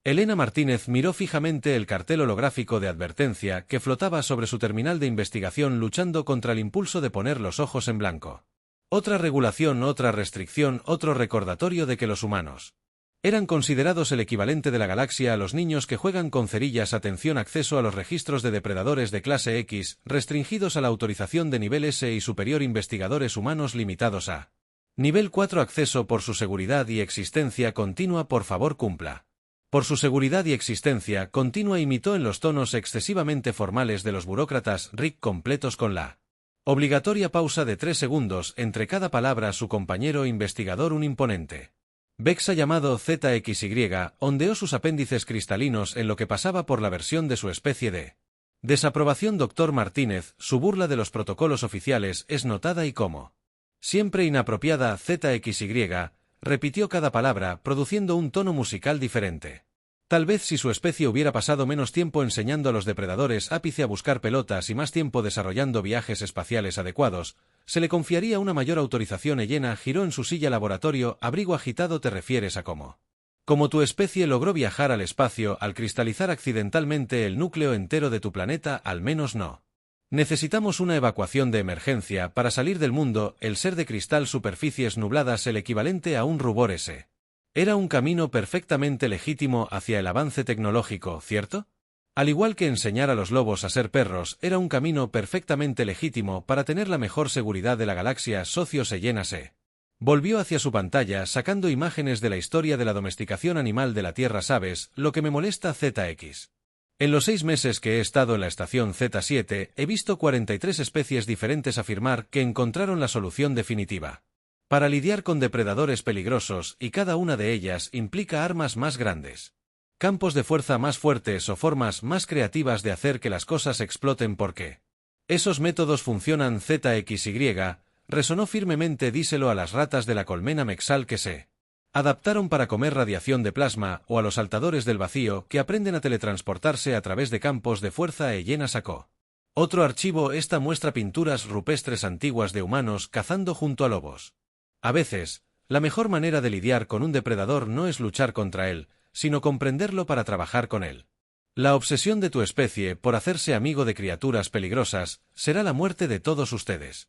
Elena Martínez miró fijamente el cartel holográfico de advertencia que flotaba sobre su terminal de investigación luchando contra el impulso de poner los ojos en blanco. Otra regulación, otra restricción, otro recordatorio de que los humanos eran considerados el equivalente de la galaxia a los niños que juegan con cerillas. Atención, acceso a los registros de depredadores de clase X, restringidos a la autorización de nivel S y superior. Investigadores humanos limitados a nivel 4. Acceso por su seguridad y existencia continua. Por favor, cumpla. Por su seguridad y existencia continua, imitó en los tonos excesivamente formales de los burócratas Rick, completos con la obligatoria pausa de 3 segundos entre cada palabra. Su compañero investigador, un imponente Vexa llamado ZXY, ondeó sus apéndices cristalinos en lo que pasaba por la versión de su especie de desaprobación. Doctor Martínez, su burla de los protocolos oficiales es notada y como siempre inapropiada. ZXY repitió cada palabra, produciendo un tono musical diferente. Tal vez si su especie hubiera pasado menos tiempo enseñando a los depredadores ápice a buscar pelotas y más tiempo desarrollando viajes espaciales adecuados, se le confiaría una mayor autorización. Elena giró en su silla. Laboratorio, abrigo agitado. ¿Te refieres a cómo? Como tu especie logró viajar al espacio al cristalizar accidentalmente el núcleo entero de tu planeta? Al menos no. Necesitamos una evacuación de emergencia para salir del mundo. El ser de cristal, superficies nubladas, el equivalente a un rubor S. Era un camino perfectamente legítimo hacia el avance tecnológico, ¿cierto? Al igual que enseñar a los lobos a ser perros, era un camino perfectamente legítimo para tener la mejor seguridad de la galaxia. Socio Sellena se volvió hacia su pantalla sacando imágenes de la historia de la domesticación animal de la Tierra. ¿Sabes lo que me molesta, ZX? En los 6 meses que he estado en la estación Z7, he visto 43 especies diferentes afirmar que encontraron la solución definitiva para lidiar con depredadores peligrosos, y cada una de ellas implica armas más grandes, campos de fuerza más fuertes o formas más creativas de hacer que las cosas exploten. ¿Por qué esos métodos funcionan? ZXY resonó firmemente. Díselo a las ratas de la colmena Mexal que se adaptaron para comer radiación de plasma, o a los saltadores del vacío que aprenden a teletransportarse a través de campos de fuerza. Elena sacó otro archivo. Esta muestra pinturas rupestres antiguas de humanos cazando junto a lobos. A veces, la mejor manera de lidiar con un depredador no es luchar contra él, sino comprenderlo para trabajar con él. La obsesión de tu especie por hacerse amigo de criaturas peligrosas será la muerte de todos ustedes.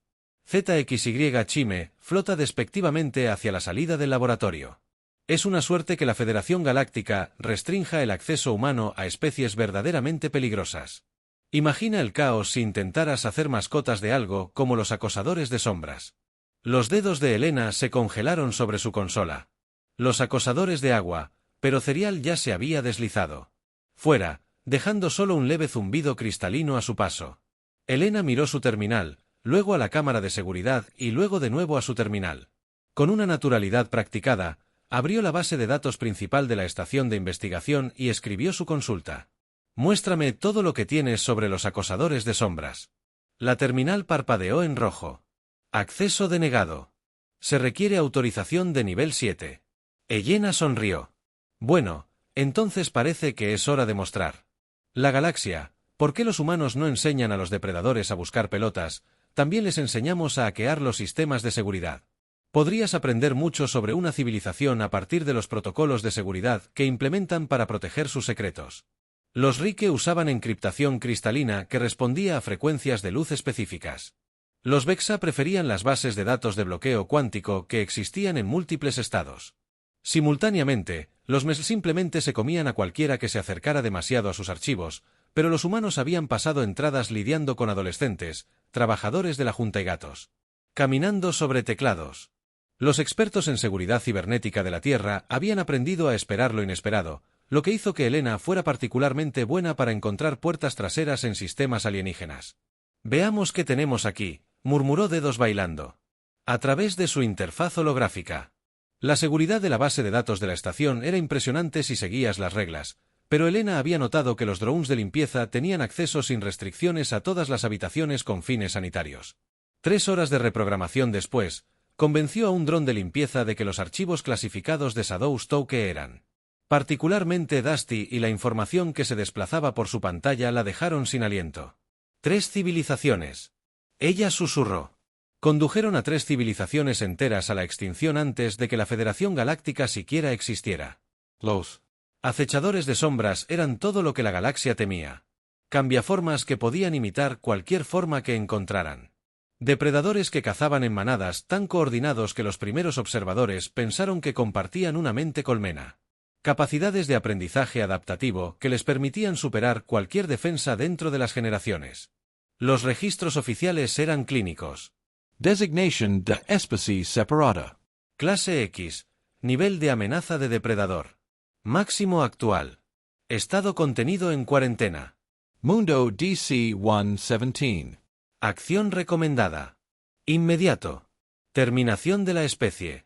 ZXY Chime flota despectivamente hacia la salida del laboratorio. Es una suerte que la Federación Galáctica restrinja el acceso humano a especies verdaderamente peligrosas. Imagina el caos si intentaras hacer mascotas de algo como los acosadores de sombras. Los dedos de Elena se congelaron sobre su consola. Los acosadores de agua, pero Cereal ya se había deslizado fuera, dejando solo un leve zumbido cristalino a su paso. Elena miró su terminal, luego a la cámara de seguridad y luego de nuevo a su terminal. Con una naturalidad practicada, abrió la base de datos principal de la estación de investigación y escribió su consulta. Muéstrame todo lo que tienes sobre los acosadores de sombras. La terminal parpadeó en rojo. Acceso denegado. Se requiere autorización de nivel 7. Elena sonrió. Bueno, entonces parece que es hora de mostrar la galaxia. ¿Por qué los humanos no enseñan a los depredadores a buscar pelotas? También les enseñamos a hackear los sistemas de seguridad. Podrías aprender mucho sobre una civilización a partir de los protocolos de seguridad que implementan para proteger sus secretos. Los Rike usaban encriptación cristalina que respondía a frecuencias de luz específicas. Los Vexa preferían las bases de datos de bloqueo cuántico que existían en múltiples estados. Simultáneamente, los MES simplemente se comían a cualquiera que se acercara demasiado a sus archivos, pero los humanos habían pasado entradas lidiando con adolescentes, trabajadores de la Junta y gatos, caminando sobre teclados. Los expertos en seguridad cibernética de la Tierra habían aprendido a esperar lo inesperado, lo que hizo que Elena fuera particularmente buena para encontrar puertas traseras en sistemas alienígenas. Veamos qué tenemos aquí, murmuró Dedos bailando. A través de su interfaz holográfica. La seguridad de la base de datos de la estación era impresionante si seguías las reglas, pero Elena había notado que los drones de limpieza tenían acceso sin restricciones a todas las habitaciones con fines sanitarios. 3 horas de reprogramación después, convenció a un dron de limpieza de que los archivos clasificados de Shadow Stoke eran particularmente Dusty y la información que se desplazaba por su pantalla la dejaron sin aliento. 3 civilizaciones. Ella susurró. Condujeron a 3 civilizaciones enteras a la extinción antes de que la Federación Galáctica siquiera existiera. Los Acechadores de sombras eran todo lo que la galaxia temía. Cambiaformas que podían imitar cualquier forma que encontraran. Depredadores que cazaban en manadas tan coordinados que los primeros observadores pensaron que compartían una mente colmena. Capacidades de aprendizaje adaptativo que les permitían superar cualquier defensa dentro de las generaciones. Los registros oficiales eran clínicos. Designation de especie separada. Clase X. Nivel de amenaza de depredador. Máximo actual. Estado contenido en cuarentena. Mundo DC-117. Acción recomendada. Inmediato. Terminación de la especie.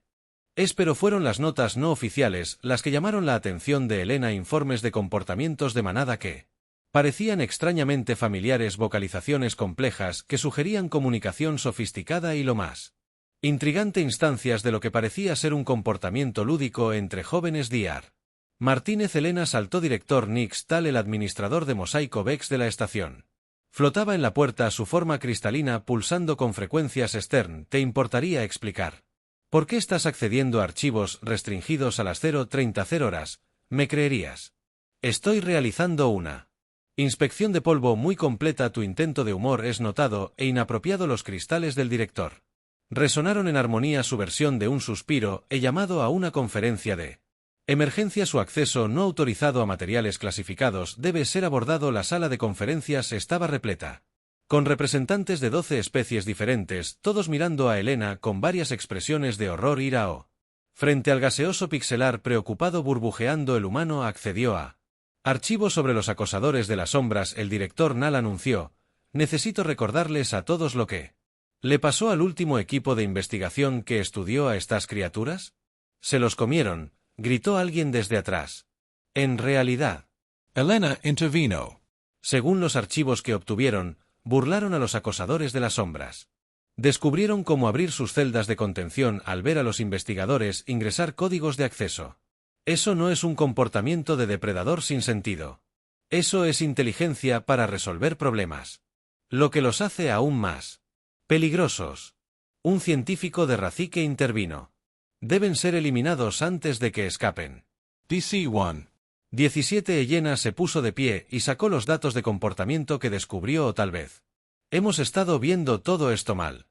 Pero fueron las notas no oficiales las que llamaron la atención de Elena. Informes de comportamientos de manada que parecían extrañamente familiares, vocalizaciones complejas que sugerían comunicación sofisticada y lo más intrigante, instancias de lo que parecía ser un comportamiento lúdico entre jóvenes. Dr. Martínez. Elena saltó. Director Nix Tal, el administrador de Mosaico Vex de la estación. Flotaba en la puerta, su forma cristalina pulsando con frecuencias. Stern, ¿te importaría explicar por qué estás accediendo a archivos restringidos a las 0:30 horas? ¿Me creerías? Estoy realizando una inspección de polvo muy completa. Tu intento de humor es notado e inapropiado. Los cristales del director resonaron en armonía. Su versión de un suspiro. He llamado a una conferencia de emergencia. Su acceso no autorizado a materiales clasificados debe ser abordado. La sala de conferencias estaba repleta con representantes de 12 especies diferentes, todos mirando a Elena con varias expresiones de horror. Ira o frente al gaseoso pixelar preocupado burbujeando. El humano accedió a archivos sobre los acosadores de las sombras. El director Nal anunció: necesito recordarles a todos lo que le pasó al último equipo de investigación que estudió a estas criaturas. Se los comieron, gritó alguien desde atrás. En realidad, Elena intervino. Según los archivos que obtuvieron, burlaron a los acosadores de las sombras. Descubrieron cómo abrir sus celdas de contención al ver a los investigadores ingresar códigos de acceso. Eso no es un comportamiento de depredador sin sentido. Eso es inteligencia para resolver problemas. Lo que los hace aún más peligrosos. Un científico de Razique intervino. Deben ser eliminados antes de que escapen. DC-1. 17. Elena se puso de pie y sacó los datos de comportamiento que descubrió. O tal vez hemos estado viendo todo esto mal.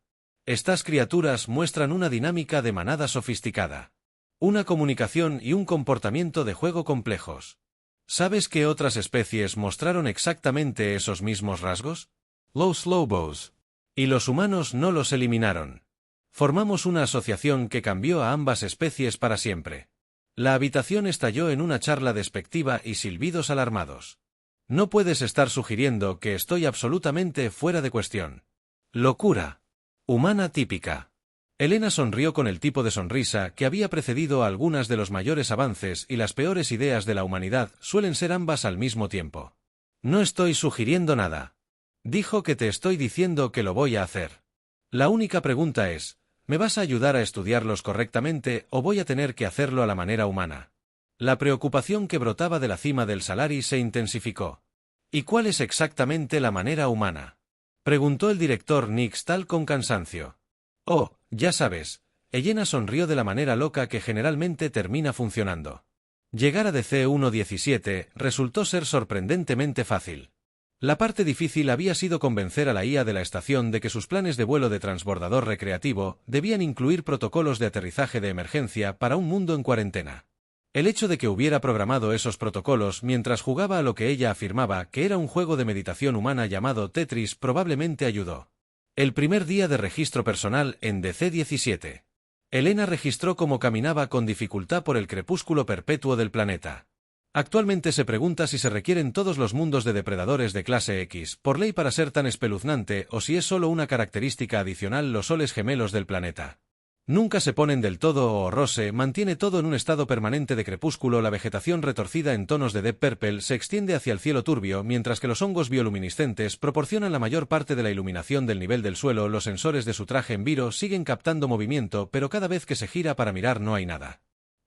Estas criaturas muestran una dinámica de manada sofisticada. Una comunicación y un comportamiento de juego complejos. ¿Sabes qué otras especies mostraron exactamente esos mismos rasgos? Los lobos. Y los humanos no los eliminaron. Formamos una asociación que cambió a ambas especies para siempre. La habitación estalló en una charla despectiva y silbidos alarmados. No puedes estar sugiriendo que estoy absolutamente fuera de cuestión. Locura humana típica. Elena sonrió con el tipo de sonrisa que había precedido a algunas de los mayores avances y las peores ideas de la humanidad suelen ser ambas al mismo tiempo. No estoy sugiriendo nada. Dijo que te estoy diciendo que lo voy a hacer. La única pregunta es, ¿me vas a ayudar a estudiarlos correctamente o voy a tener que hacerlo a la manera humana? La preocupación que brotaba de la cima del Salari se intensificó. ¿Y cuál es exactamente la manera humana?, preguntó el director Nix Tal con cansancio. Oh, ya sabes, Elena sonrió de la manera loca que generalmente termina funcionando. Llegar a DC-117 resultó ser sorprendentemente fácil. La parte difícil había sido convencer a la IA de la estación de que sus planes de vuelo de transbordador recreativo debían incluir protocolos de aterrizaje de emergencia para un mundo en cuarentena. El hecho de que hubiera programado esos protocolos mientras jugaba a lo que ella afirmaba que era un juego de meditación humana llamado Tetris probablemente ayudó. El primer día de registro personal en DC-17. Elena registró cómo caminaba con dificultad por el crepúsculo perpetuo del planeta. Actualmente se pregunta si se requieren todos los mundos de depredadores de clase X por ley para ser tan espeluznante o si es solo una característica adicional los soles gemelos del planeta. Nunca se ponen del todo o Rose mantiene todo en un estado permanente de crepúsculo. La vegetación retorcida en tonos de Deep Purple se extiende hacia el cielo turbio mientras que los hongos bioluminiscentes proporcionan la mayor parte de la iluminación del nivel del suelo. Los sensores de su traje en viro siguen captando movimiento pero cada vez que se gira para mirar no hay nada.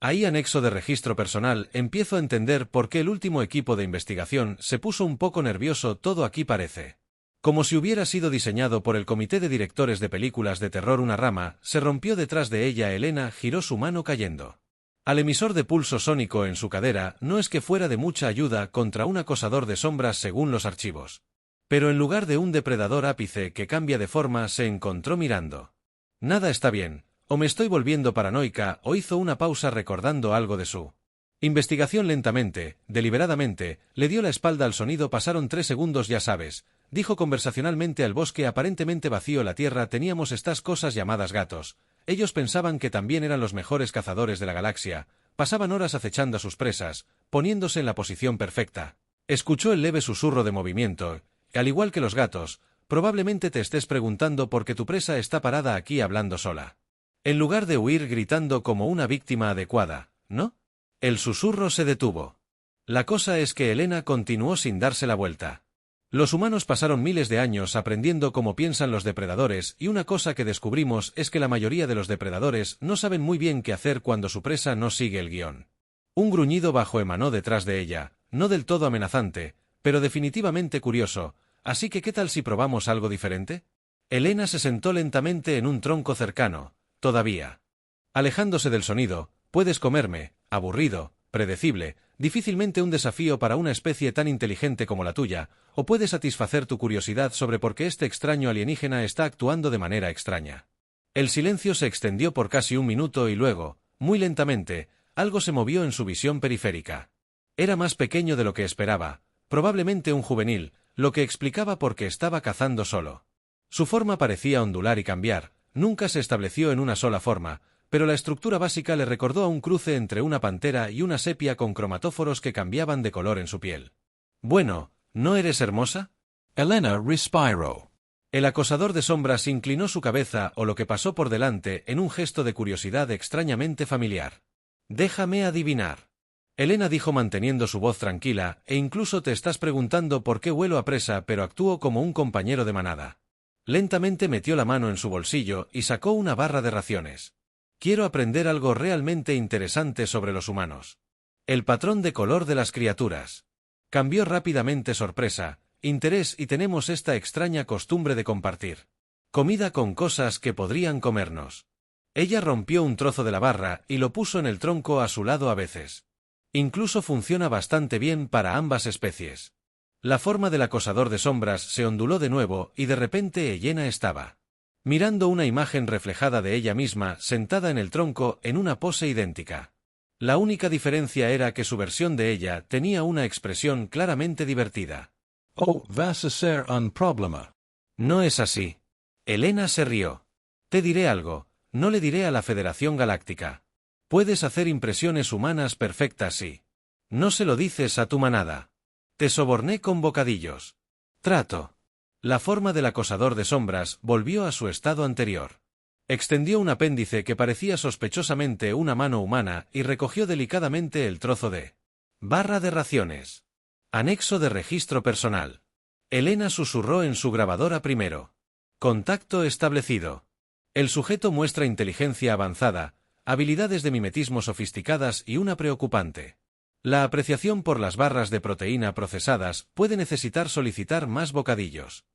Ahí anexo de registro personal empiezo a entender por qué el último equipo de investigación se puso un poco nervioso. Todo aquí parece como si hubiera sido diseñado por el comité de directores de películas de terror. Una rama se rompió detrás de ella. Elena giró su mano cayendo. Al emisor de pulso sónico en su cadera no es que fuera de mucha ayuda contra un acosador de sombras según los archivos. Pero en lugar de un depredador ápice que cambia de forma, se encontró mirando. Nada está bien, o me estoy volviendo paranoica, o hizo una pausa recordando algo de su investigación. Lentamente, deliberadamente, le dio la espalda al sonido. Pasaron 3 segundos. Ya sabes, dijo conversacionalmente al bosque aparentemente vacío. La tierra teníamos estas cosas llamadas gatos. Ellos pensaban que también eran los mejores cazadores de la galaxia. Pasaban horas acechando a sus presas, poniéndose en la posición perfecta. Escuchó el leve susurro de movimiento. Al igual que los gatos, probablemente te estés preguntando por qué tu presa está parada aquí hablando sola. En lugar de huir gritando como una víctima adecuada, ¿no? El susurro se detuvo. La cosa es que Elena continuó sin darse la vuelta. Los humanos pasaron miles de años aprendiendo cómo piensan los depredadores, y una cosa que descubrimos es que la mayoría de los depredadores no saben muy bien qué hacer cuando su presa no sigue el guión. Un gruñido bajo emanó detrás de ella, no del todo amenazante, pero definitivamente curioso. Así que ¿qué tal si probamos algo diferente? Elena se sentó lentamente en un tronco cercano, todavía alejándose del sonido. Puedes comerme, aburrido, predecible, difícilmente un desafío para una especie tan inteligente como la tuya, o puede satisfacer tu curiosidad sobre por qué este extraño alienígena está actuando de manera extraña. El silencio se extendió por casi un minuto y luego, muy lentamente, algo se movió en su visión periférica. Era más pequeño de lo que esperaba, probablemente un juvenil, lo que explicaba por qué estaba cazando solo. Su forma parecía ondular y cambiar, nunca se estableció en una sola forma, pero la estructura básica le recordó a un cruce entre una pantera y una sepia con cromatóforos que cambiaban de color en su piel. Bueno, ¿no eres hermosa? Elena respiró. El acosador de sombras inclinó su cabeza o lo que pasó por delante en un gesto de curiosidad extrañamente familiar. Déjame adivinar. Elena dijo manteniendo su voz tranquila, e incluso te estás preguntando por qué huelo a presa, pero actúo como un compañero de manada. Lentamente metió la mano en su bolsillo y sacó una barra de raciones. Quiero aprender algo realmente interesante sobre los humanos. El patrón de color de las criaturas. Cambió rápidamente sorpresa, interés y tenemos esta extraña costumbre de compartir comida con cosas que podrían comernos. Ella rompió un trozo de la barra y lo puso en el tronco a su lado a veces. Incluso funciona bastante bien para ambas especies. La forma del acosador de sombras se onduló de nuevo y de repente Elena estaba mirando una imagen reflejada de ella misma sentada en el tronco en una pose idéntica. La única diferencia era que su versión de ella tenía una expresión claramente divertida. Oh, vas a ser un problema. No es así. Elena se rió. Te diré algo, no le diré a la Federación Galáctica. Puedes hacer impresiones humanas perfectas si no se lo dices a tu manada. Te soborné con bocadillos. Trato. La forma del acosador de sombras volvió a su estado anterior. Extendió un apéndice que parecía sospechosamente una mano humana y recogió delicadamente el trozo de barra de raciones. Anexo de registro personal. Elena susurró en su grabadora primero. Contacto establecido. El sujeto muestra inteligencia avanzada, habilidades de mimetismo sofisticadas y una preocupante. La apreciación por las barras de proteína procesadas puede necesitar solicitar más bocadillos.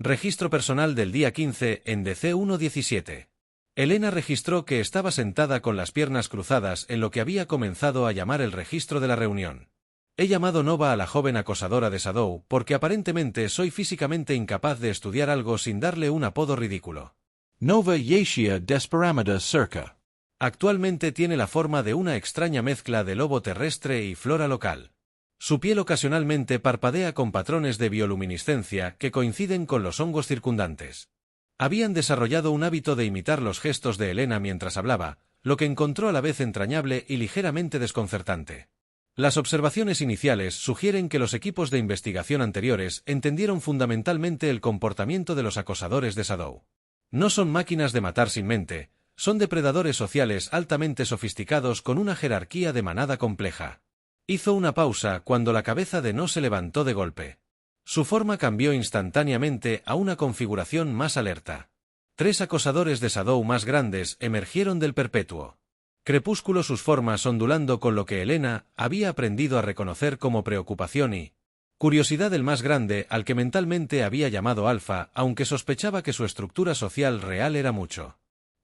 Registro personal del día 15 en DC-117. Elena registró que estaba sentada con las piernas cruzadas en lo que había comenzado a llamar el registro de la reunión. He llamado Nova a la joven acosadora de Shadow porque aparentemente soy físicamente incapaz de estudiar algo sin darle un apodo ridículo. Nova Yacia Desperamida Circa. Actualmente tiene la forma de una extraña mezcla de lobo terrestre y flora local. Su piel ocasionalmente parpadea con patrones de bioluminiscencia que coinciden con los hongos circundantes. Habían desarrollado un hábito de imitar los gestos de Elena mientras hablaba, lo que encontró a la vez entrañable y ligeramente desconcertante. Las observaciones iniciales sugieren que los equipos de investigación anteriores entendieron fundamentalmente el comportamiento de los acosadores de Shadow. No son máquinas de matar sin mente, son depredadores sociales altamente sofisticados con una jerarquía de manada compleja. Hizo una pausa cuando la cabeza de No se levantó de golpe. Su forma cambió instantáneamente a una configuración más alerta. 3 acosadores de Shadow más grandes emergieron del perpetuo crepúsculo, sus formas ondulando con lo que Elena había aprendido a reconocer como preocupación y curiosidad del más grande, al que mentalmente había llamado Alfa, aunque sospechaba que su estructura social real era mucho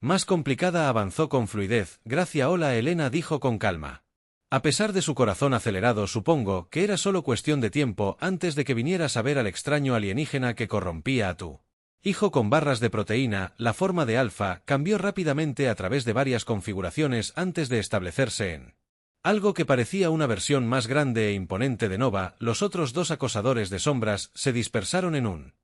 Más complicada avanzó con fluidez. Gracias. Hola, Elena dijo con calma. A pesar de su corazón acelerado, supongo que era solo cuestión de tiempo antes de que vinieras a ver al extraño alienígena que corrompía a tu hijo con barras de proteína. La forma de Alpha cambió rápidamente a través de varias configuraciones antes de establecerse en algo que parecía una versión más grande e imponente de Nova. Los otros dos acosadores de sombras se dispersaron en un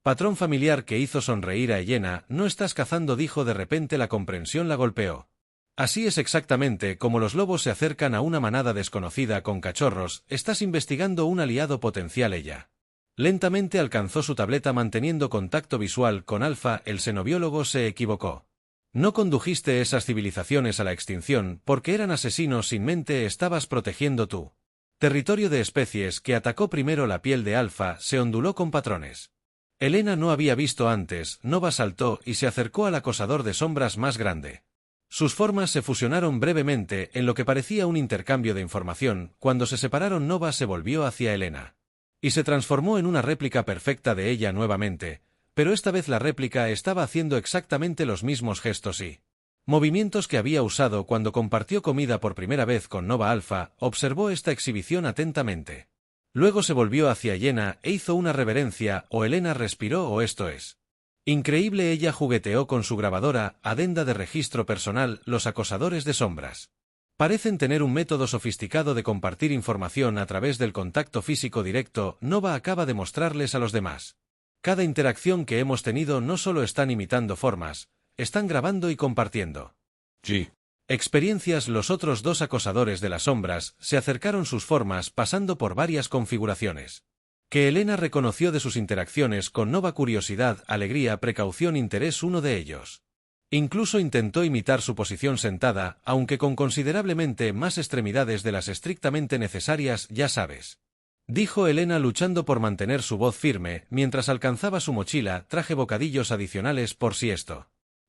patrón familiar que hizo sonreír a Elena. No estás cazando, dijo de repente. La comprensión la golpeó. Así es exactamente como los lobos se acercan a una manada desconocida con cachorros. Estás investigando un aliado potencial. Ella lentamente alcanzó su tableta manteniendo contacto visual con Alpha. El xenobiólogo se equivocó. No condujiste esas civilizaciones a la extinción porque eran asesinos sin mente. Estabas protegiendo tu territorio de especies. Que atacó primero. La piel de Alpha se onduló con patrones. Elena no había visto antes. Nova saltó y se acercó al acosador de sombras más grande. Sus formas se fusionaron brevemente en lo que parecía un intercambio de información. Cuando se separaron, Nova se volvió hacia Elena y se transformó en una réplica perfecta de ella nuevamente, pero esta vez la réplica estaba haciendo exactamente los mismos gestos y movimientos que había usado cuando compartió comida por primera vez con Nova. Alpha observó esta exhibición atentamente. Luego se volvió hacia Elena e hizo una reverencia. O Elena respiró. O esto es increíble. Ella jugueteó con su grabadora, adenda de registro personal. Los acosadores de sombras parecen tener un método sofisticado de compartir información a través del contacto físico directo. Nova acaba de mostrarles a los demás. Cada interacción que hemos tenido. No solo están imitando formas, están grabando y compartiendo experiencias. Los otros dos acosadores de las sombras se acercaron sus formas pasando por varias configuraciones que Elena reconoció de sus interacciones con Nova. Curiosidad, alegría, precaución, interés. Uno de ellos incluso intentó imitar su posición sentada, aunque con considerablemente más extremidades de las estrictamente necesarias. Ya sabes, dijo Elena luchando por mantener su voz firme mientras alcanzaba su mochila. Traje bocadillos adicionales por si esto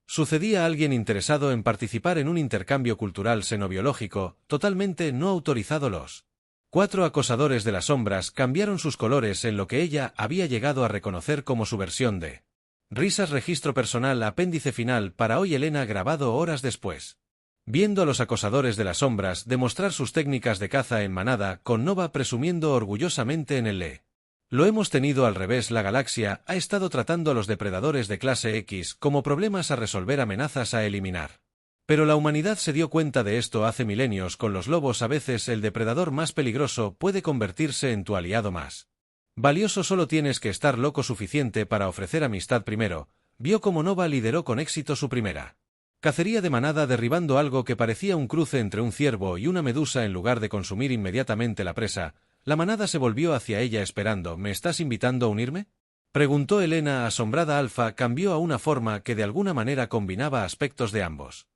sucedía. Alguien interesado en participar en un intercambio cultural xenobiológico totalmente no autorizado. Los cuatro acosadores de las sombras cambiaron sus colores en lo que ella había llegado a reconocer como su versión de risas. Registro personal. Apéndice final para hoy. Elena grabado horas después. Viendo a los acosadores de las sombras demostrar sus técnicas de caza en manada, con Nova presumiendo orgullosamente en el Lo hemos tenido al revés. La galaxia ha estado tratando a los depredadores de clase X como problemas a resolver, amenazas a eliminar. Pero la humanidad se dio cuenta de esto hace milenios con los lobos. A veces el depredador más peligroso puede convertirse en tu aliado más valioso. Solo tienes que estar loco suficiente para ofrecer amistad primero. Vio cómo Nova lideró con éxito su primera cacería de manada, derribando algo que parecía un cruce entre un ciervo y una medusa. En lugar de consumir inmediatamente la presa, la manada se volvió hacia ella esperando. ¿Me estás invitando a unirme?, preguntó Elena asombrada. Alpha cambió a una forma que de alguna manera combinaba aspectos de ambos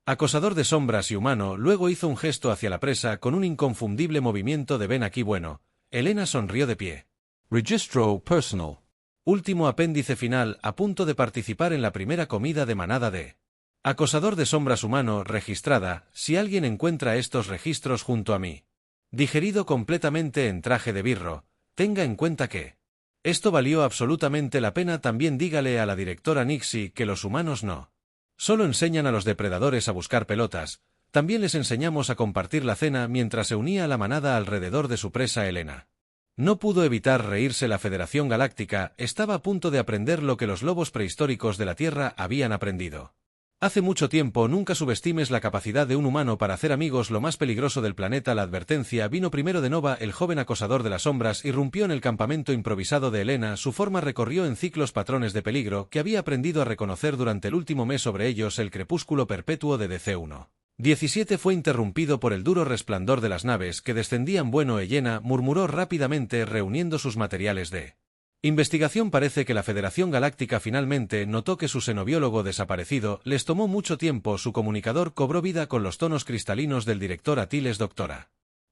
acosador de sombras y humano. Luego hizo un gesto hacia la presa con un inconfundible movimiento de ven aquí. Bueno, Elena sonrió de pie. Registro personal. Último apéndice final. A punto de participar en la primera comida de manada de acosador de sombras humano registrada. Si alguien encuentra estos registros junto a mí, digerido completamente en traje de birro, tenga en cuenta que esto valió absolutamente la pena. También dígale a la directora Nixie que los humanos no solo enseñan a los depredadores a buscar pelotas, también les enseñamos a compartir la cena. Mientras se unía a la manada alrededor de su presa, Elena no pudo evitar reírse. La Federación Galáctica estaba a punto de aprender lo que los lobos prehistóricos de la Tierra habían aprendido hace mucho tiempo. Nunca subestimes la capacidad de un humano para hacer amigos. Lo más peligroso del planeta. La advertencia vino primero de Nova. El joven acosador de las sombras irrumpió en el campamento improvisado de Elena. Su forma recorrió en ciclos patrones de peligro que había aprendido a reconocer durante el último mes. Sobre ellos el crepúsculo perpetuo de DC-1. 17 fue interrumpido por el duro resplandor de las naves que descendían. Bueno, Elena murmuró rápidamente reuniendo sus materiales de investigación. Parece que la Federación Galáctica finalmente notó que su xenobiólogo desaparecido les tomó mucho tiempo. Su comunicador cobró vida con los tonos cristalinos del director Atiles. Doctora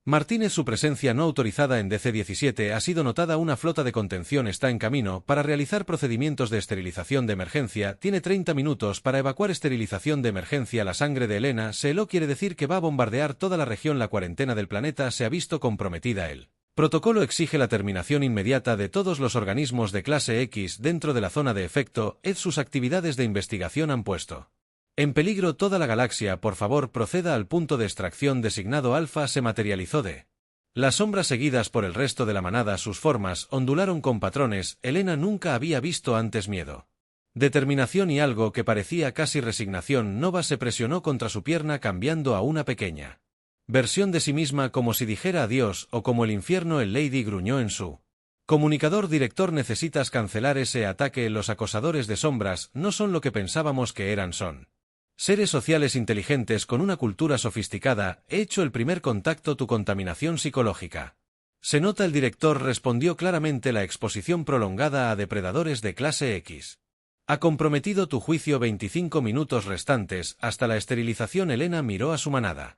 Martínez, su presencia no autorizada en DC-17 ha sido notada. Una flota de contención está en camino para realizar procedimientos de esterilización de emergencia. Tiene 30 minutos para evacuar. Esterilización de emergencia. La sangre de Elena se heló. Quiere decir que va a bombardear toda la región. La cuarentena del planeta se ha visto comprometida. El protocolo exige la terminación inmediata de todos los organismos de clase X dentro de la zona de efecto. Sus actividades de investigación han puesto En peligro toda la galaxia, por favor proceda al punto de extracción designado Alfa se materializó de. Las sombras seguidas por el resto de la manada, sus formas ondularon con patrones. Elena nunca había visto antes miedo. Determinación y algo que parecía casi resignación. Nova se presionó contra su pierna cambiando a una pequeña versión de sí misma como si dijera adiós o como el infierno. El Lady gruñó en su comunicador. Director, necesitas cancelar ese ataque. Los acosadores de sombras no son lo que pensábamos que eran, son seres sociales inteligentes con una cultura sofisticada. He hecho el primer contacto. Tu contaminación psicológica se nota. El director respondió claramente. La exposición prolongada a depredadores de clase X ha comprometido tu juicio. 25 minutos restantes hasta la esterilización. Elena miró a su manada.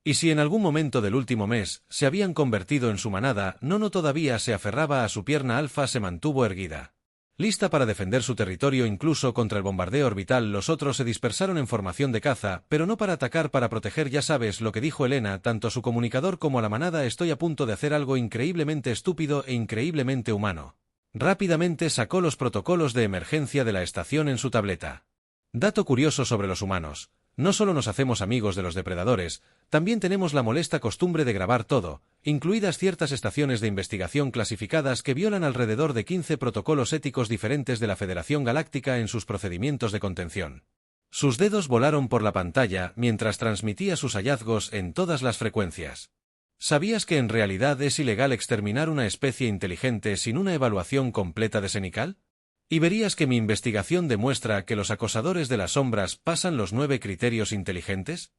Y si en algún momento del último mes se habían convertido en su manada, no todavía se aferraba a su pierna. Alfa se mantuvo erguida, lista para defender su territorio incluso contra el bombardeo orbital. Los otros se dispersaron en formación de caza, pero no para atacar, para proteger. Ya sabes lo que dijo Elena, tanto a su comunicador como a la manada. Estoy a punto de hacer algo increíblemente estúpido e increíblemente humano. Rápidamente sacó los protocolos de emergencia de la estación en su tableta. Dato curioso sobre los humanos. No solo nos hacemos amigos de los depredadores, también tenemos la molesta costumbre de grabar todo, incluidas ciertas estaciones de investigación clasificadas que violan alrededor de 15 protocolos éticos diferentes de la Federación Galáctica en sus procedimientos de contención. Sus dedos volaron por la pantalla mientras transmitía sus hallazgos en todas las frecuencias. ¿Sabías que en realidad es ilegal exterminar una especie inteligente sin una evaluación completa de Senical? Y verías que mi investigación demuestra que los acosadores de las sombras pasan los 9 criterios inteligentes.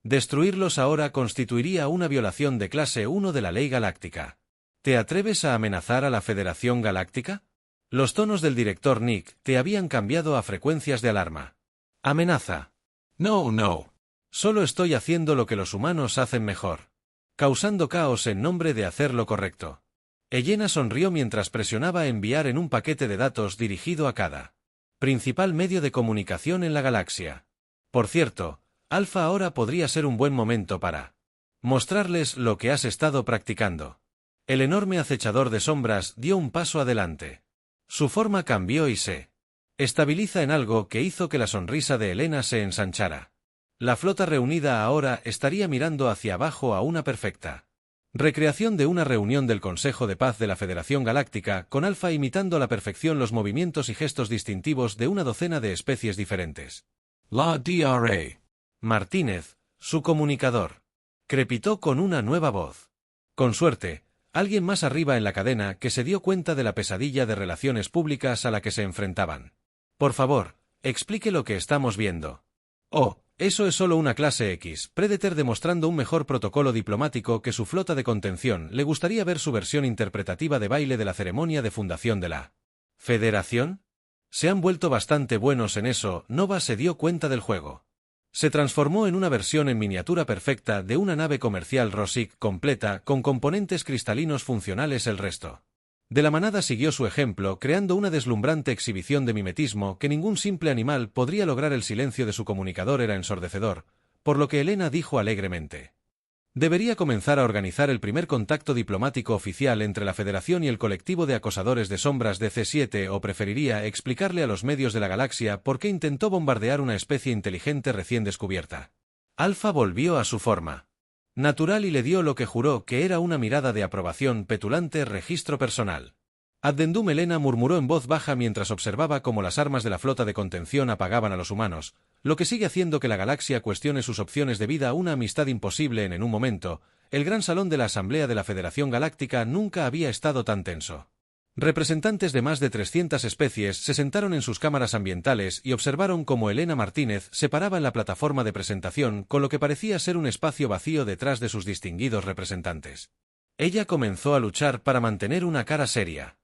Destruirlos ahora constituiría una violación de clase 1 de la ley galáctica. ¿Te atreves a amenazar a la Federación Galáctica? Los tonos del director Nick te habían cambiado a frecuencias de alarma. Amenaza. No. Solo estoy haciendo lo que los humanos hacen mejor. Causando caos en nombre de hacer lo correcto. Elena sonrió mientras presionaba enviar en un paquete de datos dirigido a cada principal medio de comunicación en la galaxia. Por cierto, Alfa, ahora podría ser un buen momento para mostrarles lo que has estado practicando. El enorme acechador de sombras dio un paso adelante. Su forma cambió y se estabiliza en algo que hizo que la sonrisa de Elena se ensanchara. La flota reunida ahora estaría mirando hacia abajo a una perfecta recreación de una reunión del Consejo de Paz de la Federación Galáctica, con Alfa imitando a la perfección los movimientos y gestos distintivos de una docena de especies diferentes. La Dra. Martínez, su comunicador, crepitó con una nueva voz. Con suerte, alguien más arriba en la cadena que se dio cuenta de la pesadilla de relaciones públicas a la que se enfrentaban. Por favor, explique lo que estamos viendo. Oh, eso es solo una clase X. Predator demostrando un mejor protocolo diplomático que su flota de contención. Le gustaría ver su versión interpretativa de baile de la ceremonia de fundación de la Federación. Se han vuelto bastante buenos en eso. Nova se dio cuenta del juego. Se transformó en una versión en miniatura perfecta de una nave comercial Rosic completa con componentes cristalinos funcionales. El resto de la manada siguió su ejemplo, creando una deslumbrante exhibición de mimetismo que ningún simple animal podría lograr. El silencio de su comunicador era ensordecedor, por lo que Elena dijo alegremente: debería comenzar a organizar el primer contacto diplomático oficial entre la Federación y el colectivo de acosadores de sombras de C7, o preferiría explicarle a los medios de la galaxia por qué intentó bombardear una especie inteligente recién descubierta. Alfa volvió a su forma natural y le dio lo que juró que era una mirada de aprobación petulante. Registro personal. Addendum. Elena murmuró en voz baja mientras observaba cómo las armas de la flota de contención apagaban a los humanos, lo que sigue haciendo que la galaxia cuestione sus opciones de vida. Una amistad imposible en un momento. El gran salón de la Asamblea de la Federación Galáctica nunca había estado tan tenso. Representantes de más de 300 especies se sentaron en sus cámaras ambientales y observaron cómo Elena Martínez se paraba en la plataforma de presentación con lo que parecía ser un espacio vacío detrás de sus distinguidos representantes. Ella comenzó a luchar para mantener una cara seria.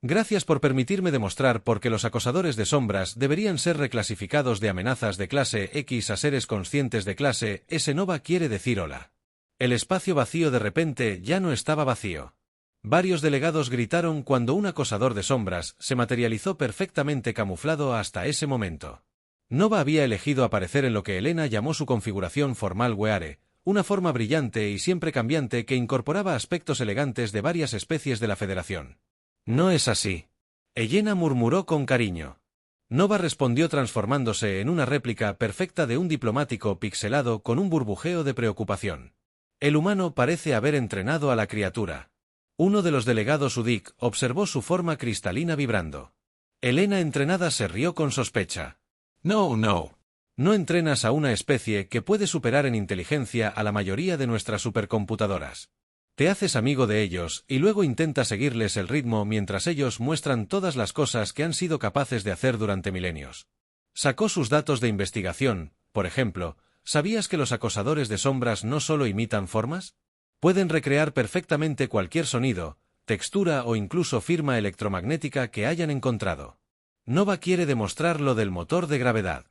Gracias por permitirme demostrar por qué los acosadores de sombras deberían ser reclasificados de amenazas de clase X a seres conscientes de clase S. Nova quiere decir hola. El espacio vacío de repente ya no estaba vacío. Varios delegados gritaron cuando un acosador de sombras se materializó perfectamente camuflado hasta ese momento. Nova había elegido aparecer en lo que Elena llamó su configuración formal Weare, una forma brillante y siempre cambiante que incorporaba aspectos elegantes de varias especies de la Federación. No es así. Elena murmuró con cariño. Nova respondió transformándose en una réplica perfecta de un diplomático pixelado con un burbujeo de preocupación. El humano parece haber entrenado a la criatura. Uno de los delegados UDIC observó su forma cristalina vibrando. Elena entrenada se rió con sospecha. No, no. No entrenas a una especie que puede superar en inteligencia a la mayoría de nuestras supercomputadoras. Te haces amigo de ellos y luego intenta seguirles el ritmo mientras ellos muestran todas las cosas que han sido capaces de hacer durante milenios. Sacó sus datos de investigación, por ejemplo, ¿sabías que los acosadores de sombras no solo imitan formas? Pueden recrear perfectamente cualquier sonido, textura o incluso firma electromagnética que hayan encontrado. Nova quiere demostrar lo del motor de gravedad.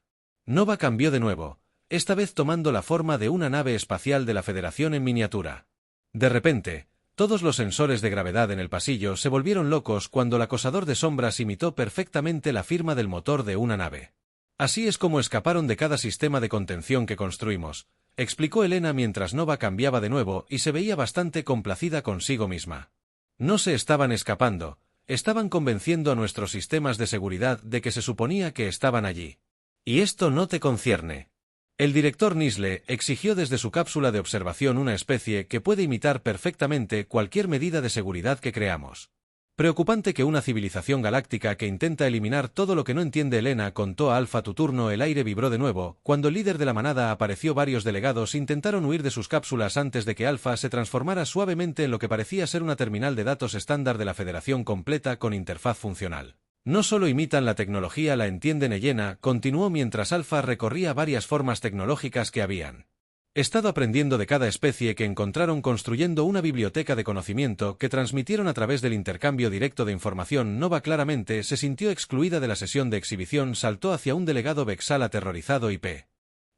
Nova cambió de nuevo, esta vez tomando la forma de una nave espacial de la Federación en miniatura. De repente, todos los sensores de gravedad en el pasillo se volvieron locos cuando el acosador de sombras imitó perfectamente la firma del motor de una nave. Así es como escaparon de cada sistema de contención que construimos, explicó Elena mientras Nova cambiaba de nuevo y se veía bastante complacida consigo misma. No se estaban escapando, estaban convenciendo a nuestros sistemas de seguridad de que se suponía que estaban allí. Y esto no te concierne. El director Nisle exigió desde su cápsula de observación una especie que puede imitar perfectamente cualquier medida de seguridad que creamos. Preocupante que una civilización galáctica que intenta eliminar todo lo que no entiende Elena contó a Alpha tu turno. El aire vibró de nuevo, cuando el líder de la manada apareció. Varios delegados intentaron huir de sus cápsulas antes de que Alpha se transformara suavemente en lo que parecía ser una terminal de datos estándar de la Federación completa con interfaz funcional. No solo imitan la tecnología, la entienden. Elena continuó mientras Alpha recorría varias formas tecnológicas que habían estado aprendiendo de cada especie que encontraron, construyendo una biblioteca de conocimiento que transmitieron a través del intercambio directo de información. Nova claramente se sintió excluida de la sesión de exhibición. Saltó hacia un delegado Vexal aterrorizado y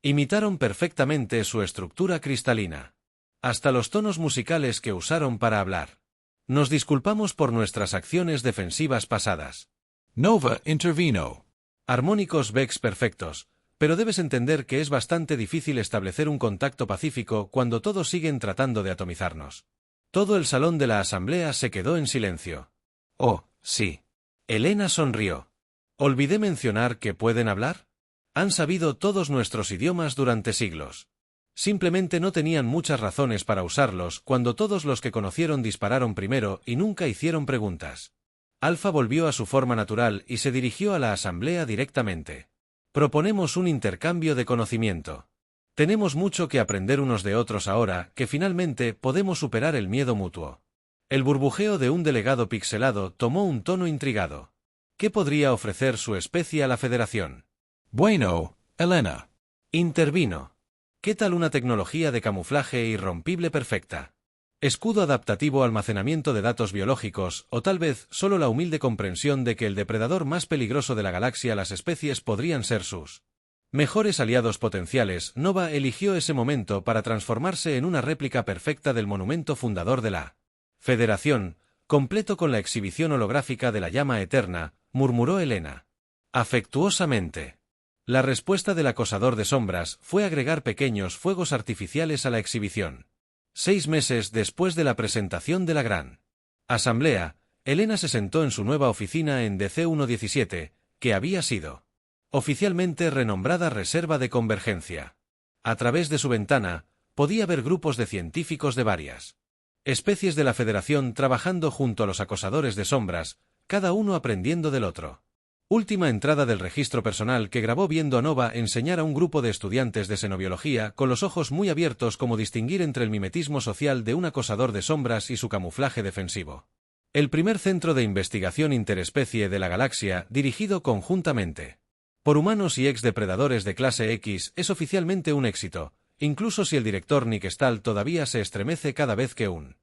imitaron perfectamente su estructura cristalina. Hasta los tonos musicales que usaron para hablar. Nos disculpamos por nuestras acciones defensivas pasadas. Nova intervino. Armónicos Vex perfectos, pero debes entender que es bastante difícil establecer un contacto pacífico cuando todos siguen tratando de atomizarnos. Todo el salón de la asamblea se quedó en silencio. Oh, sí. Elena sonrió. ¿Olvidé mencionar que pueden hablar? Han sabido todos nuestros idiomas durante siglos. Simplemente no tenían muchas razones para usarlos cuando todos los que conocieron dispararon primero y nunca hicieron preguntas. Alpha volvió a su forma natural y se dirigió a la asamblea directamente. Proponemos un intercambio de conocimiento. Tenemos mucho que aprender unos de otros ahora que finalmente podemos superar el miedo mutuo. El burbujeo de un delegado pixelado tomó un tono intrigado. ¿Qué podría ofrecer su especie a la Federación? Bueno, Elena. Intervino. ¿Qué tal una tecnología de camuflaje irrompible perfecta? Escudo adaptativo, almacenamiento de datos biológicos, o tal vez solo la humilde comprensión de que el depredador más peligroso de la galaxia, las especies, podrían ser sus mejores aliados potenciales. Nova eligió ese momento para transformarse en una réplica perfecta del monumento fundador de la Federación, completo con la exhibición holográfica de la llama eterna, murmuró Elena. Afectuosamente. La respuesta del acosador de sombras fue agregar pequeños fuegos artificiales a la exhibición. 6 meses después de la presentación de la gran asamblea, Elena se sentó en su nueva oficina en DC-117, que había sido oficialmente renombrada Reserva de Convergencia. A través de su ventana, podía ver grupos de científicos de varias especies de la Federación trabajando junto a los acosadores de sombras, cada uno aprendiendo del otro. Última entrada del registro personal que grabó viendo a Nova enseñar a un grupo de estudiantes de xenobiología con los ojos muy abiertos cómo distinguir entre el mimetismo social de un acosador de sombras y su camuflaje defensivo. El primer centro de investigación interespecie de la galaxia, dirigido conjuntamente por humanos y ex-depredadores de clase X, es oficialmente un éxito, incluso si el director Nick Stahl todavía se estremece cada vez que un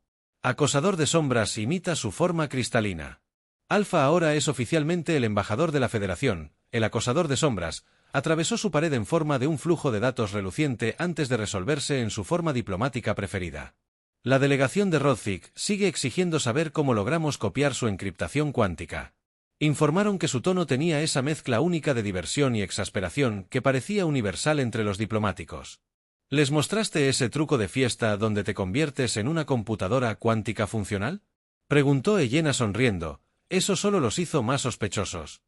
acosador de sombras imita su forma cristalina. Alpha ahora es oficialmente el embajador de la Federación. El acosador de sombras atravesó su pared en forma de un flujo de datos reluciente antes de resolverse en su forma diplomática preferida. La delegación de Rodzik sigue exigiendo saber cómo logramos copiar su encriptación cuántica. Informaron que su tono tenía esa mezcla única de diversión y exasperación que parecía universal entre los diplomáticos. ¿Les mostraste ese truco de fiesta donde te conviertes en una computadora cuántica funcional? Preguntó Elena sonriendo. Eso solo los hizo más sospechosos.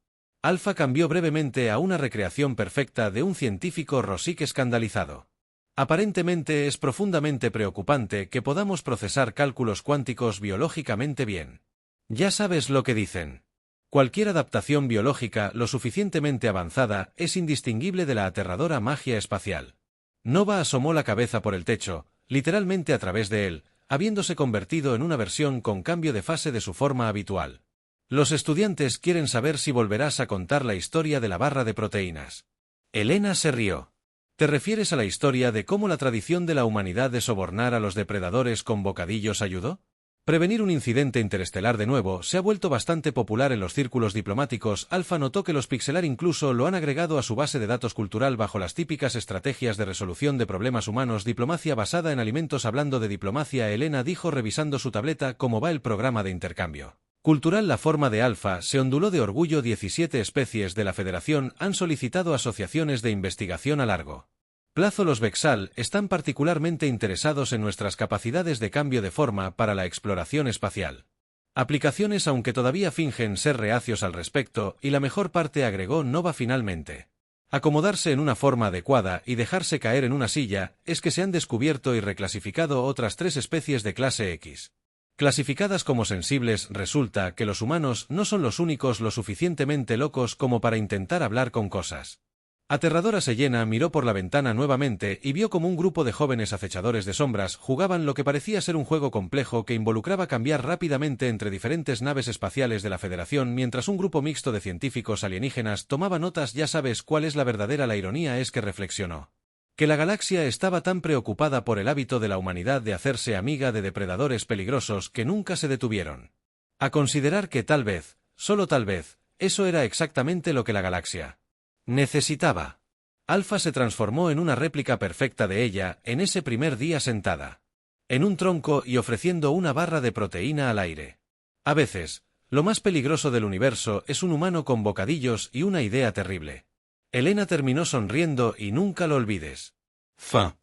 Alpha cambió brevemente a una recreación perfecta de un científico Rosic escandalizado. Aparentemente es profundamente preocupante que podamos procesar cálculos cuánticos biológicamente bien. Ya sabes lo que dicen. Cualquier adaptación biológica lo suficientemente avanzada es indistinguible de la aterradora magia espacial. Nova asomó la cabeza por el techo, literalmente a través de él, habiéndose convertido en una versión con cambio de fase de su forma habitual. Los estudiantes quieren saber si volverás a contar la historia de la barra de proteínas. Elena se rió. ¿Te refieres a la historia de cómo la tradición de la humanidad de sobornar a los depredadores con bocadillos ayudó? Prevenir un incidente interestelar de nuevo se ha vuelto bastante popular en los círculos diplomáticos. Alpha notó que los pixelar incluso lo han agregado a su base de datos cultural bajo las típicas estrategias de resolución de problemas humanos. Diplomacia basada en alimentos. Hablando de diplomacia, Elena dijo revisando su tableta cómo va el programa de intercambio cultural. La forma de Alpha se onduló de orgullo. 17 especies de la Federación han solicitado asociaciones de investigación a largo plazo. Los Vexal están particularmente interesados en nuestras capacidades de cambio de forma para la exploración espacial. Aplicaciones, aunque todavía fingen ser reacios al respecto, y la mejor parte, agregó Nova finalmente. Acomodarse en una forma adecuada y dejarse caer en una silla, es que se han descubierto y reclasificado otras 3 especies de clase X. Clasificadas como sensibles. Resulta que los humanos no son los únicos lo suficientemente locos como para intentar hablar con cosas. Aterradora. Selena miró por la ventana nuevamente y vio como un grupo de jóvenes acechadores de sombras jugaban lo que parecía ser un juego complejo que involucraba cambiar rápidamente entre diferentes naves espaciales de la Federación mientras un grupo mixto de científicos alienígenas tomaba notas. Ya sabes cuál es la verdadera. La ironía es que reflexionó que la galaxia estaba tan preocupada por el hábito de la humanidad de hacerse amiga de depredadores peligrosos que nunca se detuvieron a considerar que tal vez, solo tal vez, eso era exactamente lo que la galaxia necesitaba. Alpha se transformó en una réplica perfecta de ella en ese primer día, sentada en un tronco y ofreciendo una barra de proteína al aire. A veces, lo más peligroso del universo es un humano con bocadillos y una idea terrible. Elena terminó sonriendo. Y nunca lo olvides. Fin.